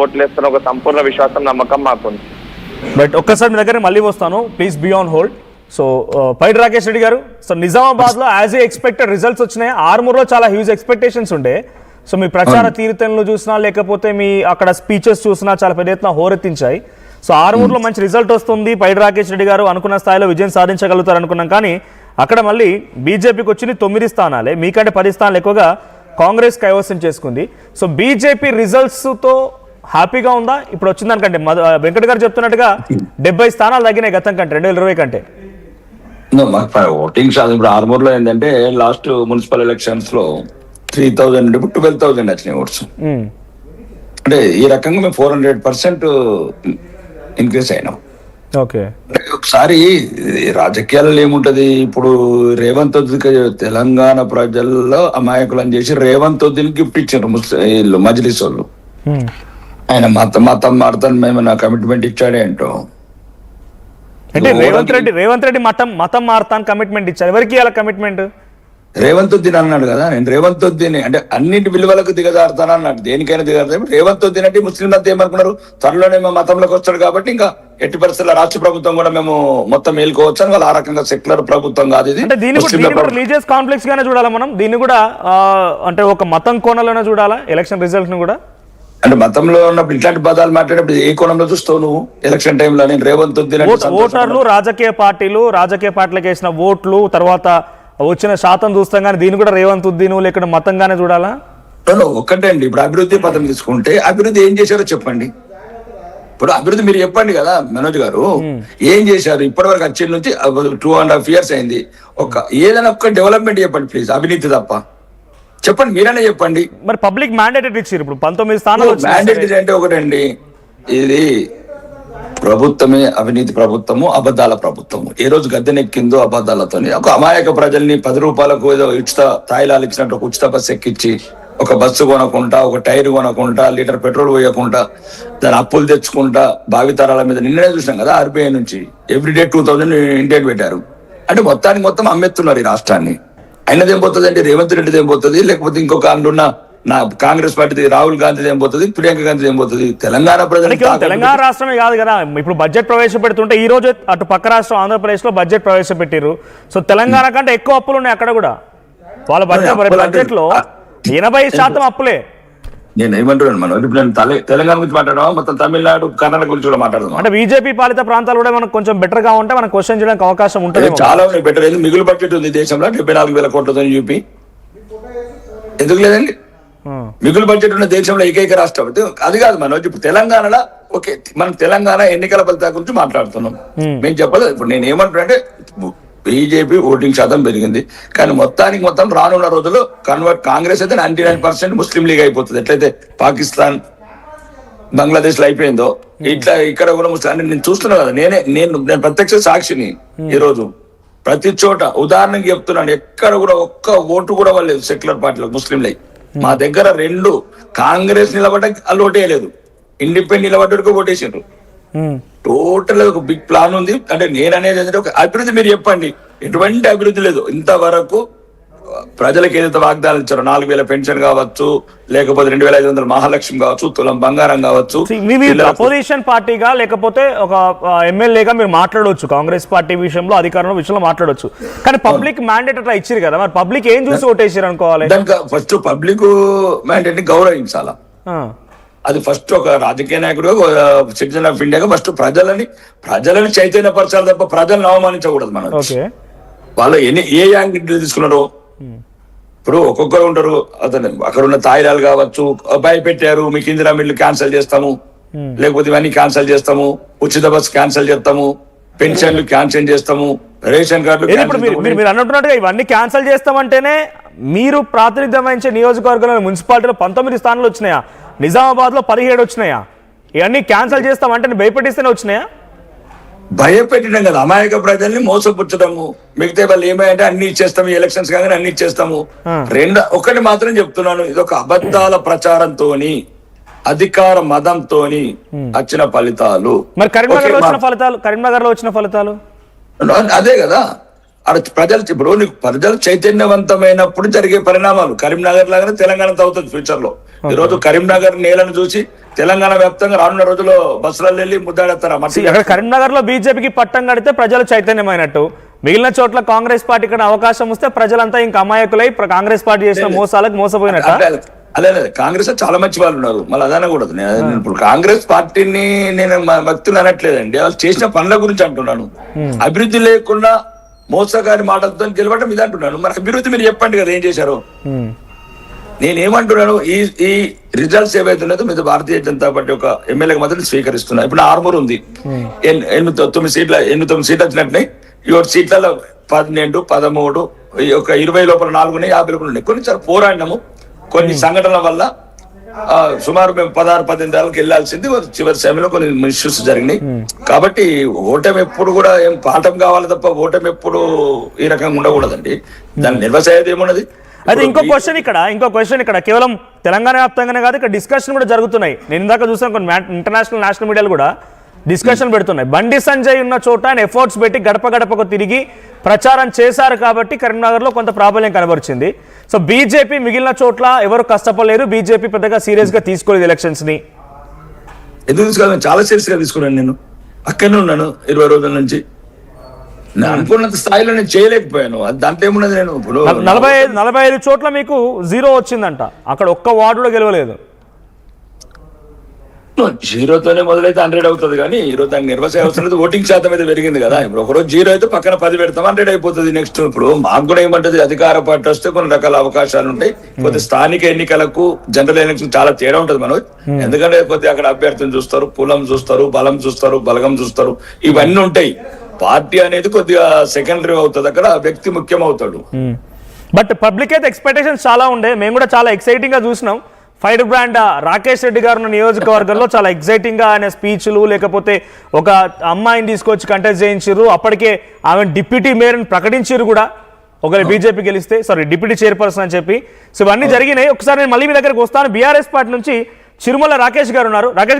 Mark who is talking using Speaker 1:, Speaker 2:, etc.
Speaker 1: ఓట్లు వేస్తున్న ఒక సంపూర్ణ విశ్వాసం నమ్మకం మాకుంది.
Speaker 2: బట్ ఒక్కసారి మీ దగ్గర మళ్ళీ వస్తాను, please be on hold. So Paidi Rakesh Reddy garu, so నిజామాబాద్లో యాజ్ ఏ ఎక్స్పెక్టెడ్ రిజల్ట్స్ వచ్చినాయి. ఆర్మూర్లో చాలా హ్యూజ్ ఎక్స్పెక్టేషన్స్ ఉండే. సో మీ ప్రచార తీరుతెన్నులు చూసినా లేకపోతే మీ అక్కడ స్పీచెస్ చూసినా చాలా పెద్ద ఎత్తున హోరెత్తించాయి. సో ఆర్మూర్లో మంచి రిజల్ట్ వస్తుంది, పైడి రాకేష్ రెడ్డి గారు అనుకున్న స్థాయిలో విజయం సాధించగలుగుతారు అనుకున్నాం. కానీ అక్కడ మళ్ళీ బీజేపీకి వచ్చింది 9 స్థానాలే, మీకంటే 10 స్థానాలు ఎక్కువగా కాంగ్రెస్ కైవసం చేసుకుంది. సో బీజేపీ రిజల్ట్స్తో హ్యాపీగా ఉందా? ఇప్పుడు వచ్చిందనుకంటే వెంకట గారు చెప్తున్నట్టుగా 70 స్థానాలు తగ్గినాయి గతం కంటే, 2020 కంటే.
Speaker 3: ఓటింగ్ శాతం ఇప్పుడు ఆర్మూర్ లో ఏంటంటే లాస్ట్ మున్సిపల్ ఎలక్షన్స్ లో 3000 ఇప్పుడు 12,000 వచ్చినాయి ఓట్స్. అంటే ఈ రకంగా మేము 400% ఇంక్రీజ్ అయినాం.
Speaker 2: ఓకే,
Speaker 3: ఒకసారి రాజకీయాలలో ఏముంటది, ఇప్పుడు రేవంత్ తెలంగాణ ప్రజల్లో అమాయకులను చేసి రేవంత్ గిఫ్ట్ ఇచ్చారు మజ్లిస్ వాళ్ళు. ఆయన మతం మారుతాను మేము నా కమిట్మెంట్ ఇచ్చాడే అంటూ.
Speaker 2: అంటే రేవంత్ రెడ్డి మతం మారుతాను కమిట్మెంట్ ఇచ్చారు. ఎవరికి ఇవ్వాలి కమిట్మెంట్?
Speaker 3: రేవంత్ అన్నాడు కదా, నేను రేవంత్ అంటే అన్నింటి విలువలకు దిగజారుతాను అన్నాడు. దేనికైనా దిగజారు. రేవంత్ అంటే ముస్లింలు అంతా ఏమనుకున్నారు, త్వరలోనే మేము మతంలోకి వస్తాడు కాబట్టి ఇంకా ఎట్టి పరిస్థితుల్లో రాష్ట్ర ప్రభుత్వం కూడా మేము మొత్తం మేలుకోవచ్చు అని వాళ్ళు ఆ రకంగా సెక్యులర్ ప్రభుత్వం కాదు ఇది.
Speaker 2: అంటే దీన్ని రిలీజియస్ కాంప్లెక్స్ గానే చూడాలా మనం? దీన్ని కూడా అంటే ఒక మతం కోణంలోనే చూడాలా ఎలక్షన్ రిజల్ట్ ని కూడా?
Speaker 3: అంటే మతంలో ఉన్నప్పుడు ఇట్లాంటి పదాలు మాట్లాడేప్పుడు ఏ కోణంలో చూస్తావు నువ్వు ఎలక్షన్ టైంలో? నేను రేవంత్
Speaker 2: ఓటర్లు రాజకీయ పార్టీలకు వేసిన ఓట్లు తర్వాత వచ్చిన శాతం చూస్తాం, కానీ దీన్ని కూడా రేవంత్ ఉద్దీన్ లేకుండా మతంగానే చూడాలా?
Speaker 3: ఒక్కటే అండి, ఇప్పుడు అభివృద్ధి పదం తీసుకుంటే అభివృద్ధి ఏం చేశారో చెప్పండి. ఇప్పుడు అభివృద్ధి మీరు చెప్పండి కదా మనోజ్ గారు, ఏం చేశారు ఇప్పటి వరకు వచ్చే నుంచి 2.5 years అయింది. ఏదైనా ఒక్క డెవలప్మెంట్ చెప్పండి ప్లీజ్, అవినీతి తప్ప చెప్పండి, మీరైనా చెప్పండి.
Speaker 2: మరి పబ్లిక్ మ్యాండేటెడ్ ఇచ్చారు, ఇప్పుడు 19 స్థానాలు.
Speaker 3: మ్యాండేటెడ్ అంటే ఒకటండి, ఇది ప్రభుత్వమే అవినీతి ప్రభుత్వము, అబద్ధాల ప్రభుత్వము. ఏ రోజు గద్దెనెక్కిందో అబద్ధాలతో ఒక అమాయక ప్రజల్ని 10 రూపాయలకు ఏదో ఉచిత తాయిలాలు ఇచ్చినట్టు ఒక ఉచిత బస్సు ఎక్కించి ఒక బస్సు కొనకుండా, ఒక టైర్ కొనకుండా, లీటర్ పెట్రోల్ పోయకుండా, దాని అప్పులు తెచ్చుకుంటా భావితరాల మీద నిన్ననే చూసినాం కదా. ఆర్బీఐ నుంచి ఎవ్రీడే 2000 ఇండియన్ పెట్టారు. అంటే మొత్తం అమ్మెత్తున్నారు ఈ రాష్ట్రాన్ని. అయినది ఏం పోతుంది అంటే రేవంత్ రెడ్డిది ఏం పోతుంది, లేకపోతే ఇంకొక అందున్న నా కాంగ్రెస్ పార్టీ రాహుల్ గాంధీ ఏం పోతుంది, ప్రియాంక గాంధీ ఏం పోతుంది? తెలంగాణ ప్రజలకు
Speaker 2: తెలంగాణ రాష్ట్రమే కాదు కదా, ఇప్పుడు బడ్జెట్ ప్రవేశపెడుతుంటే ఈ రోజు అటు పక్క రాష్ట్రం ఆంధ్రప్రదేశ్ లో బడ్జెట్ ప్రవేశపెట్టారు. సో తెలంగాణ కంటే ఎక్కువ అప్పులు ఉన్నాయి అక్కడ కూడా. వాళ్ళ బడ్జెట్ లో 80% అప్పులే.
Speaker 3: నేను ఏమంటున్నాను, మనం ఇప్పుడు తెలంగాణ గురించి మాట్లాడమా, మొత్తం తమిళనాడు కర్ణాటక గురించి కూడా మాట్లాడదాం.
Speaker 2: అంటే బీజేపీ పాలిత ప్రాంతాలు కూడా మనకు కొంచెం బెటర్ గా ఉంటే మనం క్వశ్చన్ చేయడానికి అవకాశం ఉంటుంది.
Speaker 3: చాలా బెటర్. మిగులు బడ్జెట్ ఉంది దేశంలో 74,000 కోట్లతో చూపి ఎందుకు లేదండి? మిగులు బడ్జెట్ ఉన్న దేశంలో ఏకైక రాష్ట్రం అది కాదు మనోజ్. ఇప్పుడు తెలంగాణలో ఓకే, మనం తెలంగాణ ఎన్నికల ఫలితాల గురించి మాట్లాడుతున్నాం. మేము చెప్పలేదు. ఇప్పుడు నేను ఏమంటున్నా అంటే బీజేపీ ఓటింగ్ శాతం పెరిగింది, కానీ మొత్తం రానున్న రోజుల్లో కాంగ్రెస్ అయితే 99% ముస్లిం లీగ్ అయిపోతుంది. ఎట్లయితే పాకిస్తాన్ బంగ్లాదేశ్ లో అయిపోయిందో ఇట్లా ఇక్కడ కూడా ముస్లిం. నేను చూస్తున్నా కదా, నేను ప్రత్యక్ష సాక్షిని. ఈ రోజు ప్రతి చోట ఉదాహరణకి చెప్తున్నాను, ఎక్కడ కూడా ఒక్క ఓటు కూడా వాళ్ళలేదు సెక్యులర్ పార్టీలకు ముస్లిం లీగ్. మా దగ్గర 2 కాంగ్రెస్ నిలబడ్డ వాళ్ళు ఓటేయలేదు, ఇండిపెండెంట్ నిలబడ్డ ఓటేసారు. టోటల్ ఒక బిగ్ ప్లాన్ ఉంది. అంటే నేను అనేది ఏంటంటే ఒక అభివృద్ధి మీరు చెప్పండి, ఎటువంటి అభివృద్ధి లేదు ఇంతవరకు. ప్రజలకు ఏదైతే వాగ్దానాలు ఇచ్చారో 4,000 పెన్షన్ కావచ్చు, లేకపోతే 2,500 మహాలక్ష్మి కావచ్చు, తులం బంగారం కావచ్చు.
Speaker 2: అపోజిషన్ పార్టీగా లేకపోతే ఒక ఎమ్మెల్యేగా మీరు మాట్లాడవచ్చు, కాంగ్రెస్ పార్టీ విషయంలో అధికారంలో విషయంలో మాట్లాడవచ్చు. కానీ పబ్లిక్ మ్యాండేట్ అట్లా ఇచ్చారు కదా, మరి పబ్లిక్ ఏం చూసి ఓటేసారు అనుకోవాలి?
Speaker 3: దానికి ఫస్ట్ పబ్లిక్ మ్యాండేట్ ని గౌరవించాలా. అది ఫస్ట్ ఒక రాజకీయ నాయకుడు, సిటిజన్ ఆఫ్ ఇండియాగా ఫస్ట్ ప్రజలని చైతన్యపరచాలి తప్ప ప్రజలను అవమానించకూడదు. మనం వాళ్ళు ఏ యాంగిల్ తీసుకున్నారో, ఇప్పుడు ఒక్కొక్కరు ఉంటారు. అతను అక్కడ ఉన్న తాయిలాలు కావచ్చు, భయపెట్టారు, మీకు ఇందిరా మిల్లు క్యాన్సిల్ చేస్తాము, లేకపోతే ఇవన్నీ క్యాన్సిల్ చేస్తాము, ఉచిత బస్ క్యాన్సిల్ చేస్తాము, పెన్షన్లు క్యాన్సిల్ చేస్తాము, రేషన్ కార్డులు.
Speaker 2: మీరు అన్నట్టున్నట్టుగా ఇవన్నీ క్యాన్సిల్ చేస్తామంటేనే మీరు ప్రాతినిధ్యం వహించే నియోజకవర్గంలో మున్సిపాలిటీలో 19 స్థానాలు వచ్చినాయా? నిజామాబాద్ లో 17 వచ్చినాయా? ఇవన్నీ క్యాన్సిల్ చేస్తామంటే భయపెట్టిస్తేనే వచ్చినాయా?
Speaker 3: భయపెట్టడం కదా, అమాయక ప్రజల్ని మోసపుచ్చడము. మిగతా వాళ్ళు ఏమంటే అన్ని ఇచ్చేస్తాము, ఎలక్షన్స్ కాగానే అన్ని ఇచ్చేస్తాము. ఒకటి మాత్రం చెప్తున్నాను, ఇది ఒక అబద్ధాల ప్రచారంతో అధికార మదంతో వచ్చిన ఫలితాలు.
Speaker 2: మరి కరీంనగర్ లో వచ్చిన ఫలితాలు
Speaker 3: అదే కదా. ఇప్పుడు ప్రజలు చైతన్యవంతమైనప్పుడు జరిగే పరిణామాలు. కరీంనగర్ లాగానే తెలంగాణ అవుతుంది ఫ్యూచర్ లో. ఈ రోజు కరీంనగర్ నేలను చూసి తెలంగాణ వ్యాప్తంగా రానున్న రోజుల్లో బస్సులలో వెళ్ళి ముద్దాడతారా మట్టి
Speaker 2: అక్కడ కరీంనగర్ లో బీజేపీకి పట్టం కడితే ప్రజలు చైతన్యమైనట్టు, మిగిలిన చోట్ల కాంగ్రెస్ పార్టీకి అవకాశం వస్తే ప్రజలంతా ఇంకా అమాయకులై కాంగ్రెస్ పార్టీ చేసిన మోసాలకు మోసపోయినట్ట.
Speaker 3: అదే కాంగ్రెస్ చాలా మంచి వాళ్ళు ఉన్నారు, మళ్ళీ అదనకూడదు. నేను ఇప్పుడు కాంగ్రెస్ పార్టీని నేను భక్తులు అనట్లేదండి, వాళ్ళు చేసిన పనుల గురించి అంటున్నాను. అభివృద్ధి లేకుండా మోసగారి మాటలతో గెలవడం ఇది అంటున్నాను. మరి అభివృద్ధి మీరు చెప్పండి కదా ఏం చేశారు. నేనేమంటున్నాను, ఈ రిజల్ట్స్ ఏవైతున్నాయో మీద భారతీయ జనతా పార్టీ ఒక ఎమ్మెల్యేకి మాత్రం స్వీకరిస్తున్నా. ఇప్పుడు ఆర్మూర్ ఉంది, 8-9 సీట్లు వచ్చినట్టున్నాయి. 7 సీట్లలో 12, 13, ఒక 20 లోపల 4 ఉన్నాయి, 50 లోపల ఉన్నాయి. కొన్ని చాలా పోరాడినాము, కొన్ని సంఘటనల వల్ల సుమారు మేము 16-18 ఏళ్ళకి వెళ్లాల్సింది చివరి సమయంలో కొన్ని ఇష్యూస్ జరిగినాయి. కాబట్టి ఓటమి ఎప్పుడు కూడా ఏం పాఠం కావాలి తప్ప ఓటమి ఎప్పుడు ఈ రకంగా ఉండకూడదండి. దాన్ని నిర్వసాయేది ఏమున్నది.
Speaker 2: అయితే ఇంకో క్వశ్చన్ ఇక్కడ కేవలం తెలంగాణ వ్యాప్తంగానే కాదు, ఇక్కడ డిస్కషన్ కూడా జరుగుతున్నాయి. నేను ఇందాక చూసాను కొన్ని ఇంటర్నేషనల్ నేషనల్ మీడియాలు కూడా డిస్కషన్ పెడుతున్నాయి. బండి సంజయ్ ఉన్న చోట ఆయన ఎఫర్ట్స్ పెట్టి గడప గడపకు తిరిగి ప్రచారం చేశారు కాబట్టి కరీంనగర్ లో కొంత ప్రాబల్యం కనబరిచింది. సో బీజేపీ మిగిలిన చోట్ల ఎవరు కష్టపడలేరు, బీజేపీ పెద్దగా సీరియస్ గా తీసుకోలేదు ఎలక్షన్స్ ని.
Speaker 3: ఎందుకు తీసుకోవాలి, చాలా సీరియస్ గా తీసుకున్నాను. నేను అక్కడనే ఉన్నాను 20 రోజుల నుంచి. నేను అనుకున్నంత స్థాయిలో నేను చేయలేకపోయాను. దాంట్లో ఏమున్నది, నేను ఇప్పుడు
Speaker 2: 45 చోట్ల మీకు 0 వచ్చిందంట, అక్కడ ఒక్క వార్డులో గెలవలేదు.
Speaker 3: 0తోనే మొదలైతే 100 అవుతుంది, కానీ ఈరోజు దానికి నిర్వసాయ అవసరం లేదు. ఓటింగ్ శాతం అయితే పెరిగింది కదా. ఇప్పుడు ఒకరోజు 0 అయితే పక్కన 10 పెడతాం, 100 అయిపోతుంది. నెక్స్ట్ ఇప్పుడు మాకు కూడా ఏమంటది, అధికార పార్టీ వస్తే కొన్ని రకాల అవకాశాలు ఉంటాయి. కొద్ది స్థానిక ఎన్నికలకు జనరల్ ఎలక్షన్ చాలా తేడా ఉంటది మనోజ్. ఎందుకంటే కొద్దిగా అక్కడ అభ్యర్థిని చూస్తారు, కులం చూస్తారు, బలం చూస్తారు, బలగం చూస్తారు, ఇవన్నీ ఉంటాయి. పార్టీ అనేది కొద్దిగా సెకండరీ అవుతుంది, అక్కడ వ్యక్తి ముఖ్యం అవుతాడు.
Speaker 2: బట్ పబ్లిక్ అయితే ఎక్స్పెక్టేషన్స్ చాలా ఉండే, మేము కూడా చాలా ఎక్సైటింగ్ గా చూసినాం. ఫైర్ బ్రాండ్ రాకేష్ రెడ్డి గారు ఉన్న నియోజకవర్గంలో చాలా ఎక్సైటింగ్ గా ఆయన స్పీచ్లు, లేకపోతే ఒక అమ్మాయిని తీసుకొచ్చి కంటెస్ట్ చేయించారు. అప్పటికే ఆమె డిప్యూటీ మేయర్ అని ప్రకటించారు కూడా, ఒకవేళ బీజేపీ గెలిస్తే, డిప్యూటీ చైర్పర్సన్ అని చెప్పి. సో ఇవన్నీ జరిగినాయి. ఒకసారి నేను మళ్ళీ మీ దగ్గరకు వస్తాను. బీఆర్ఎస్ పార్టీ నుంచి చిరుమల రాకేష్ గారు ఉన్నారు. రాకేష్